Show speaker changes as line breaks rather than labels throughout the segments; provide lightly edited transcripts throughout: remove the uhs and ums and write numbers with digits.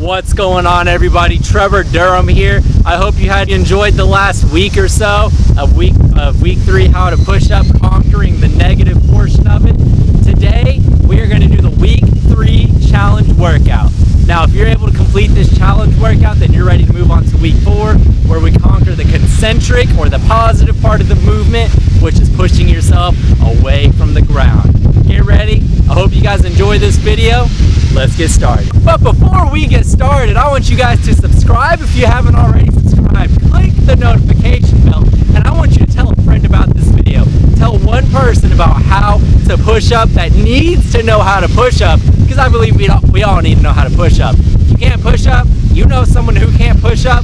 What's going on, everybody? Trevor Durham here. I hope you had enjoyed the last week or so of week 3, how to push up, conquering the negative portion of it. Today we are going to do the week 3 challenge workout. Now if you're able to complete this challenge workout, then you're ready to move on to week 4, where we conquer the concentric, or the positive part of the movement, which is pushing yourself away from the ground. Get ready. I hope you guys enjoy this video. Let's get started. But before we get started, I want you guys to subscribe if you haven't already subscribed. Click the notification bell, and I want you to tell a friend about this video. Tell one person about how to push up that needs to know how to push up, because I believe we all need to know how to push up. If you can't push up, you know someone who can't push up,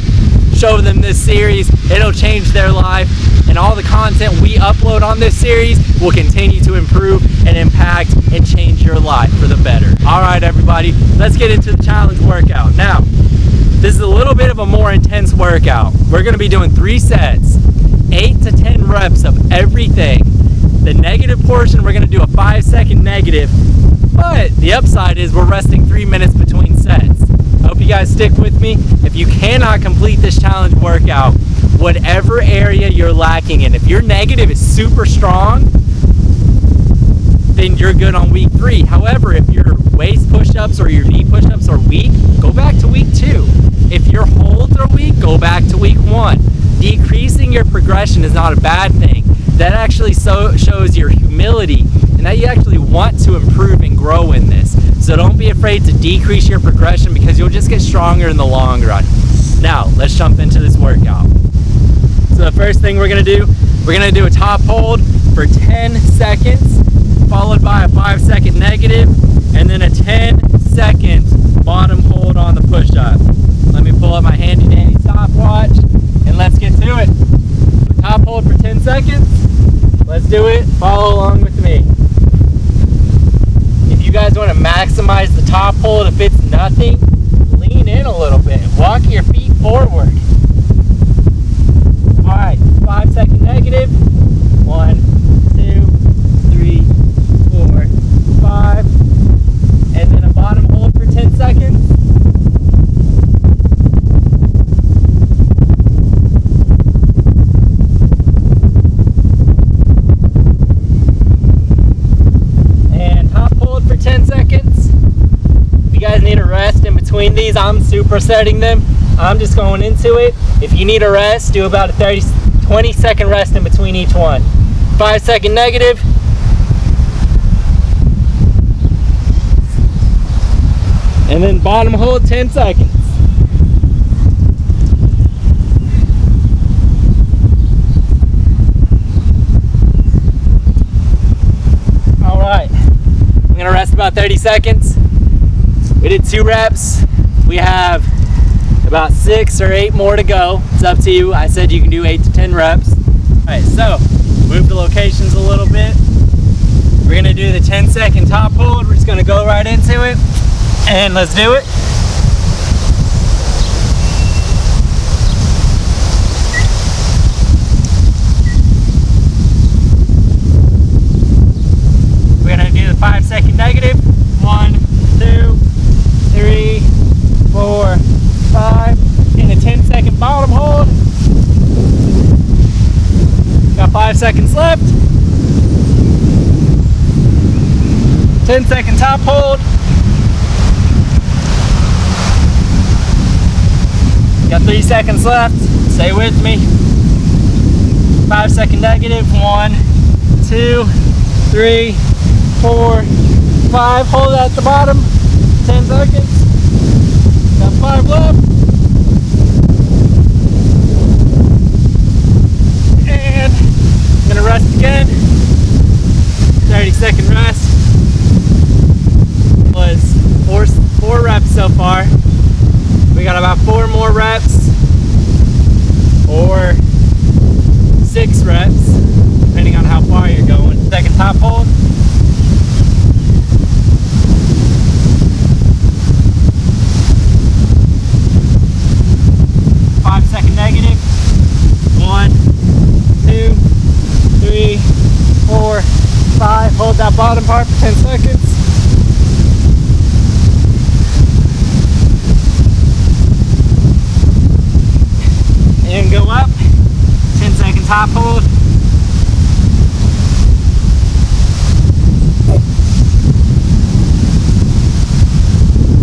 show them this series. It'll change their life, and all the content we upload on this series will continue to improve and impact and change your life for the better. All right, everybody, let's get into the challenge workout. Now, this is a little bit of a more intense workout. We're gonna be doing 3 sets, 8 to 10 reps of everything. The negative portion, we're gonna do a 5-second negative, but the upside is we're resting 3 minutes between sets. I hope you guys stick with me. If you cannot complete this challenge workout, whatever area you're lacking in, if your negative is super strong, then you're good on week 3. However, if your waist push-ups or your knee push-ups are weak, go back to week 2. If your holds are weak, go back to week 1. Decreasing your progression is not a bad thing. That actually shows your humility and that you actually want to improve and grow in this. So don't be afraid to decrease your progression, because you'll just get stronger in the long run. Now, let's jump into this workout. So the first thing we're gonna do a top hold for 10 seconds, followed by a 5-second negative, and then a 10-second bottom hold on the push-up. Let me pull up my handy dandy stopwatch, and let's get to it. Top hold for 10 seconds. Let's do it. Follow along with me. If you guys want to maximize the top hold, if it's nothing, lean in a little bit. Walk your feet forward. All right, 5-second negative. 1, 2, 3, 4, 5. And then a bottom hold for 10 seconds. And top hold for 10 seconds. If you guys need a rest in between these, I'm supersetting them. I'm just going into it. If you need a rest, do about a 20-second rest in between each one. 5-second negative. And then bottom hold 10 seconds. All right, I'm gonna rest about 30 seconds. We did 2 reps. We have about 6 or 8 more to go. It's up to you. I said you can do 8 to 10 reps. All right, so move the locations a little bit. We're gonna do the 10-second top hold. We're just gonna go right into it, and let's do it. We're gonna do the 5-second negative. 1, 2, 3, 4, 5, and a 10-second bottom hold. Got 5 seconds left. 10-second top hold. Got 3 seconds left. Stay with me. 5-second negative. 1, 2, 3, 4, 5. Hold at the bottom. 10 seconds. Got 5 left. And I'm gonna rest again. 30-second rest. Was 4 reps so far. We got about 4 more reps, or 6 reps, depending on how far you're going. Second top hold. Second negative. 1, 2, 3, 4, 5. Hold that bottom part for 10 seconds. top hold.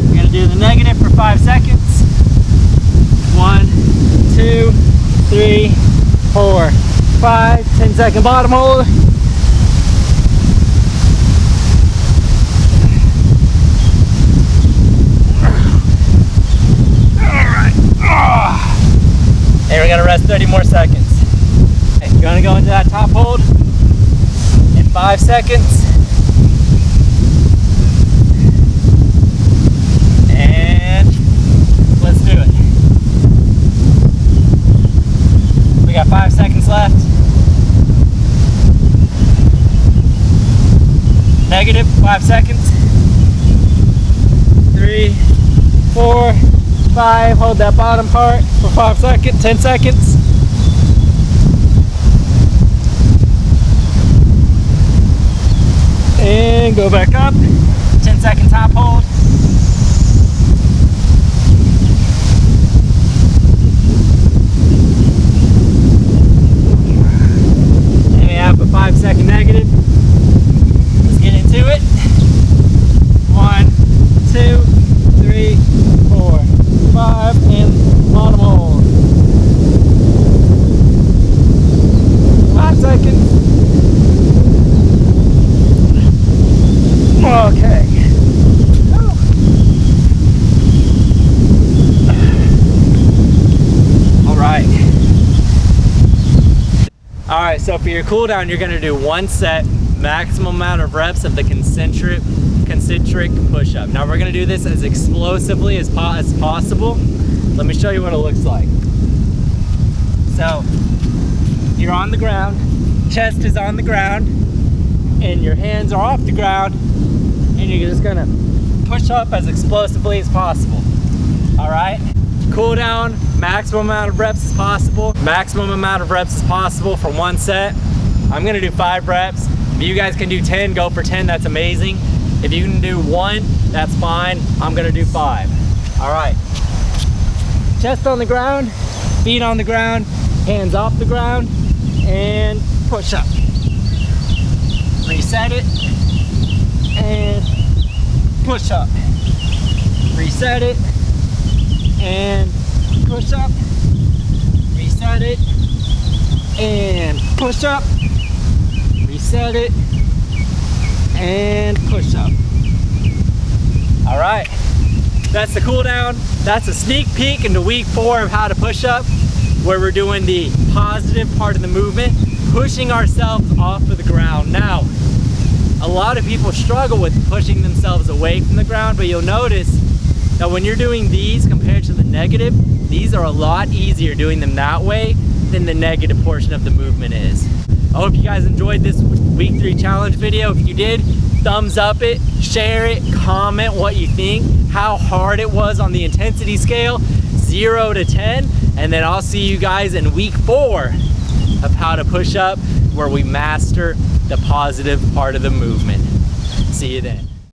We're gonna do the negative for 5 seconds. 1, 2, 3, 4, 5. 10-second bottom hold. And we're gonna rest 30 more seconds. Okay, you're gonna go into that top hold in 5 seconds. And let's do it. We got 5 seconds left. Negative, 5 seconds. 3, 4, 5, hold that bottom part for 5 seconds, 10 seconds. And go back up, 10-second top hold. And we have a 5-second negative. Let's get into it. 1, 2, 3, 4, 5, and bottom hold. 5 seconds. Okay. All right, so for your cool down, you're gonna do 1 set, maximum amount of reps of the concentric push-up. Now we're gonna do this as explosively as possible. Let me show you what it looks like. So you're on the ground, chest is on the ground, and your hands are off the ground, and you're just gonna push up as explosively as possible. All right, cool down, maximum amount of reps as possible. Maximum amount of reps as possible for 1 set. I'm gonna do 5 reps. If you guys can do 10, go for 10, that's amazing. If you can do 1, that's fine. I'm gonna do 5. All right, chest on the ground, feet on the ground, hands off the ground, and push up. Reset it, and push up. Reset it, and push up. Reset it, and push up. Reset it, and push up. All right, that's the cool down. That's a sneak peek into week 4 of how to push up, where we're doing the positive part of the movement, pushing ourselves off of the ground. Now, a lot of people struggle with pushing themselves away from the ground, but you'll notice that when you're doing these compared to the negative, these are a lot easier doing them that way than the negative portion of the movement is. I hope you guys enjoyed this week 3 challenge video. If you did, thumbs up it, share it, comment what you think, how hard it was on the intensity scale, 0 to 10, and then I'll see you guys in week 4 of how to push up, where we master the positive part of the movement. See you then.